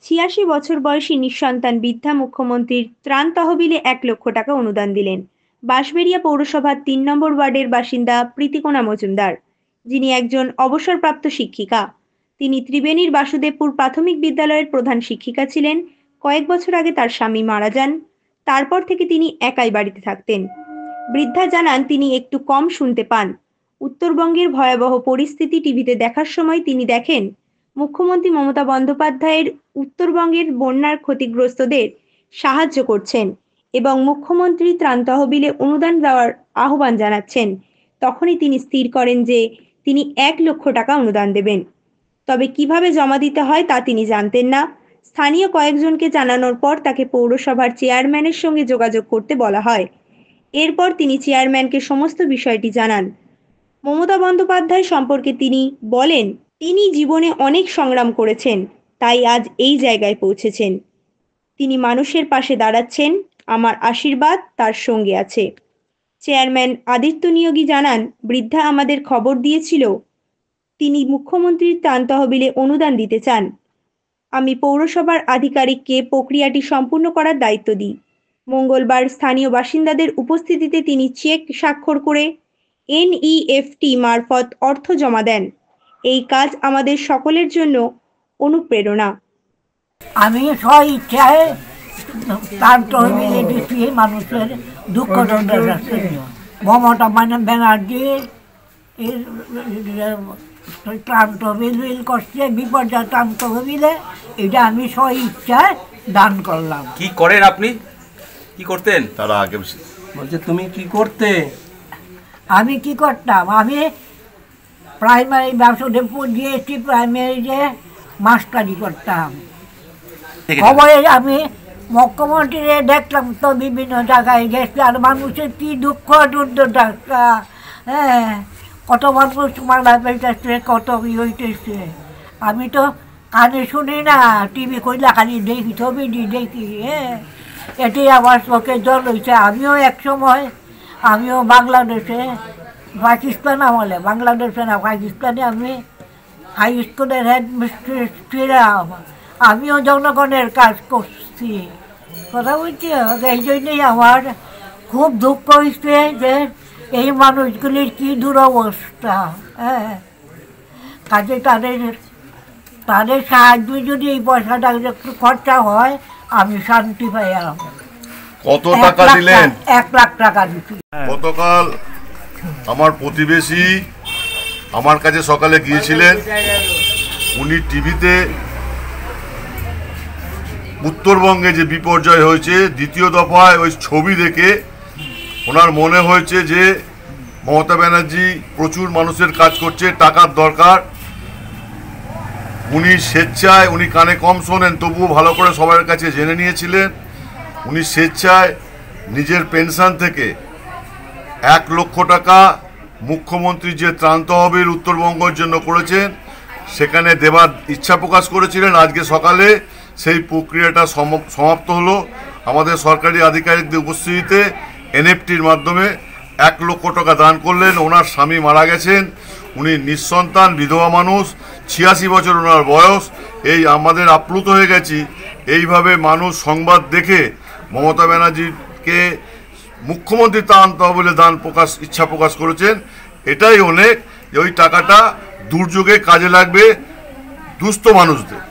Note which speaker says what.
Speaker 1: ছিয়াশি বছর বয়সী নিঃসন্তান বৃদ্ধা মুখ্যমন্ত্রীর ত্রাণ তহবিলে 1 লক্ষ টাকা অনুদান দিলেন বাঁশবেড়িয়া পৌরসভার 3 নম্বর ওয়ার্ডের বাসিন্দা প্রীতিকোনা মজুমদার, যিনি একজন অবসরপ্রাপ্ত শিক্ষিকা। তিনি ত্রিবেণীর বাসুদেবপুর প্রাথমিক বিদ্যালয়ের প্রধান শিক্ষিকা ছিলেন। কয়েক বছর আগে তার স্বামী মারা যান। তারপর থেকে তিনি একাই বাড়িতে থাকতেন। বৃদ্ধা জানান তিনি একটু কম শুনতে পান। উত্তরবঙ্গের ভয়াবহ পরিস্থিতি টিভিতে দেখার সময় তিনি দেখেন মুখ্যমন্ত্রী মমতা বন্দ্যোপাধ্যায়ের উত্তরবঙ্গের বন্যার ক্ষতিগ্রস্তদের সাহায্য করছেন এবং মুখ্যমন্ত্রী ত্রাণ তহবিলে অনুদান দেওয়ার আহ্বান জানাচ্ছেন। তখনই তিনি স্থির করেন যে তিনি 1 লক্ষ টাকা অনুদান দেবেন। তবে কিভাবে জমা দিতে হয় তা তিনি জানতেন না। স্থানীয় কয়েকজনকে জানানোর পর তাকে পৌরসভার চেয়ারম্যানের সঙ্গে যোগাযোগ করতে বলা হয়। এরপর তিনি চেয়ারম্যানকে সমস্ত বিষয়টি জানান। মমতা বন্দ্যোপাধ্যায় সম্পর্কে তিনি বলেন, তিনি জীবনে অনেক সংগ্রাম করেছেন, তাই আজ এই জায়গায় পৌঁছেছেন। তিনি মানুষের পাশে দাঁড়াচ্ছেন, আমার আশীর্বাদ তার সঙ্গে আছে। চেয়ারম্যান আদিত্য নিয়োগী জানান, বৃদ্ধা আমাদের খবর দিয়েছিল তিনি মুখ্যমন্ত্রীর ত্রাণ তহবিলে অনুদান দিতে চান। আমি পৌরসভার আধিকারিককে প্রক্রিয়াটি সম্পূর্ণ করার দায়িত্ব দিই। মঙ্গলবার স্থানীয় বাসিন্দাদের উপস্থিতিতে তিনি চেক স্বাক্ষর করে NEFT মারফত অর্থ জমা দেন। এই কাজ আমাদের সকলের জন্য অনুপ্রেরণা।
Speaker 2: আমি স্বইচ্ছায় তার তহবিলে দিচ্ছি মানুষের দুঃখ দণ্ডার জন্য। মমতা ব্যানার্জি ত্রাণ তহবিল করছে, বিপর্যয় ত্রাণ তহবিলে, এটা আমি স্বইচ্ছায় দান করলাম।
Speaker 3: কি করেন আপনি? কি করতেন?
Speaker 4: তারা আগে
Speaker 3: বলছে তুমি কি করতে?
Speaker 2: আমি কি করতাম? আমি প্রাইমারি বাসুদেবপুর GST প্রাইমারিতে মাস্টারি করতাম। খবরে আমি মুখ্যমন্ত্রীরে দেখলাম তো বিভিন্ন জায়গায় গেছে, আর মানুষের কি দুঃখ দুর্দশা, হ্যাঁ, কত মানুষ মারা যাইতেছে, কত ই হইতেছে। আমি তো কানে শুনি না, টিভি কইলা খালি দেখি, ছবি দেখি, হ্যাঁ, এটি আমার চোখে জল হয়েছে। আমিও এক সময় বাংলাদেশে, পাকিস্তান আমলে, বাংলাদেশে না পাকিস্তানে আমি হাই স্কুলের হেডমিস্ট্রেস ছিলাম। আমিও জনগণের কাজ করছি, কথা বলছি। এই জন্যই আমার খুব দুঃখ হয়েছে যে এই মানুষগুলির কি দুরবস্থা, হ্যাঁ। কাজে তাদের সাহায্য যদি এই পয়সাটা একটু খরচা হয়, আমি শান্তি পাই।
Speaker 4: কত টাকা দিলেন?
Speaker 2: 1 লাখ টাকা দিচ্ছি।
Speaker 4: গতকাল আমার প্রতিবেশী আমার কাছে সকালে গিয়েছিলেন। উনি টিভিতে উত্তরবঙ্গে যে বিপর্যয় হয়েছে দ্বিতীয় দফায় ওই ছবি দেখে ওনার মনে হয়েছে যে মমতা ব্যানার্জি প্রচুর মানুষের কাজ করছে, টাকার দরকার। উনি স্বেচ্ছায়, উনি কানে কম শোনেন তবুও ভালো করে সবার কাছে জেনে নিয়েছিলেন, উনি স্বেচ্ছায় নিজের পেনশন থেকে 1 লক্ষ টাকা মুখ্যমন্ত্রী যে ত্রাণ তহবিল উত্তরবঙ্গের জন্য করেছেন সেখানে দেবার ইচ্ছা প্রকাশ করেছিলেন। আজকে সকালে সেই প্রক্রিয়াটা সমাপ্ত হলো। আমাদের সরকারি আধিকারিকদের উপস্থিতিতে NEFTর মাধ্যমে 1 লক্ষ টাকা দান করলেন। ওনার স্বামী মারা গেছেন, উনি নিঃসন্তান বিধবা মানুষ, 86 বছর ওনার বয়স। এই আমাদের আপ্লুত হয়ে গেছি। এইভাবে মানুষ সংবাদ দেখে মমতা ব্যানার্জিকে মুখ্যমন্ত্রী ত্রাণ তহবিলে দান ইচ্ছা প্রকাশ করেছেন। এটাই অনেক যে ওই টাকাটা দুর্যোগে কাজে লাগবে দুস্থ মানুষদের।